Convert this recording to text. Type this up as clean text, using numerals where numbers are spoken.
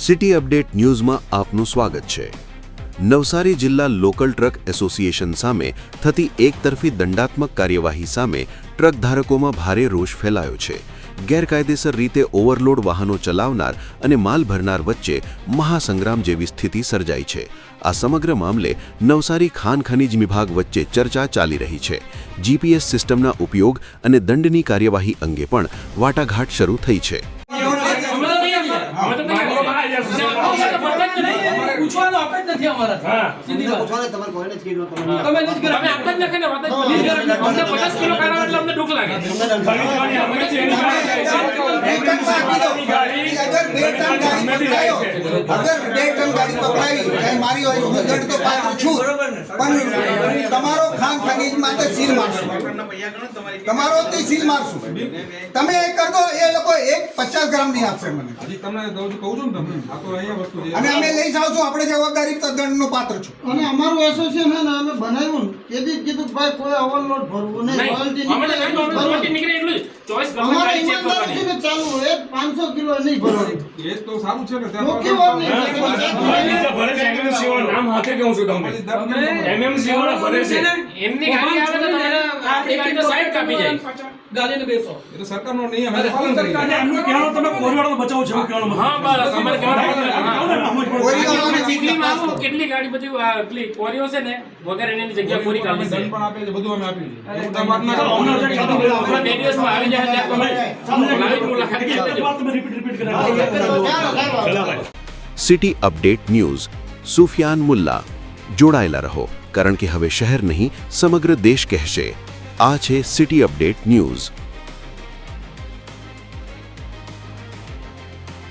City update ન્યૂઝમાં આપનું સ્વાગત છે। નવસારી જિલ્લા લોકલ ટ્રક એસોસિએશન સામે થતી એકતરફી દંડાત્મક કાર્યવાહી સામે ટ્રક ધારકોમાં ભારે રોષ ફેલાયો છે। ગેરકાયદેસર રીતે ઓવરલોડ વાહનો ચલાવનાર અને માલ ભરનાર વચ્ચે મહાસંગ્રામ જેવી સ્થિતિ સર્જાઈ છે। આ સમગ્ર મામલે નવસારી ખાન ખનીજ વિભાગ વચ્ચે ચર્ચા ચાલી રહી છે। જીપીએસ સિસ્ટમના ઉપયોગ અને દંડની કાર્યવાહી અંગે પણ વાટાઘાટ શરૂ થઈ છે। તમે એક કર દો એ લોકો 50 ગ્રામ ની આપશે મને હજી તમને કહું છું ને તમને આ તો અહીંયા વસ્તુ છે અને અમે લઈ જાવ છું આપણે જવાબદારી દંડનો પાત્ર છું અને અમારું એસોસિએશન હે ને અમે બનાવ્યું ને એથી કીધું કે ભાઈ કોઈ ઓવરલોડ ભરવું નહીં રોયલ્ટી નીકળે એટલું ચોઈસ ગવર્નમેન્ટ ચેક કરવાની છે ચાલુ એ 500 કિલો નહીં ભરવાનું એ તો સારું છે ને નોકી વાર નહીં ભરે છે એમએમસી વાળા નામ હાથે કહું છું તમને એમએમસી વાળા ભરે છે એમની ગાડી આવે તો તમારે આપણી ગાડી તો સાઈડ કાપી જાય ગાડીને બેસો એ તો સરકારનો નિયમ છે પાલન કરી અને એમનું કહેવાનું તમે કોરીવાળાનો બચાવ છે એવું કહેવાનું હા બસ અમારે કહેવાનું કોરીવાળાને ચીખલીમાં આવું કેટલી ગાડી બધી પેલી કોરીઓ છે ને વગર એની જગ્યા પૂરી કાઢી છે દંડ પણ આપે છે બધું અમે આપ્યું છે મોટા વાત ના કરો હમણાં બે દિવસમાં આવી જાય ત્યાં તમે લાવી મુલાકાત લેજો તમે રિપીટ કરાવો city update news Sufiyan Mulla જોડાયેલા રહો કારણ કે હવે શહેર નહીં સમગ્ર દેશ કહેશે। આ છે સિટી અપડેટ ન્યૂઝ।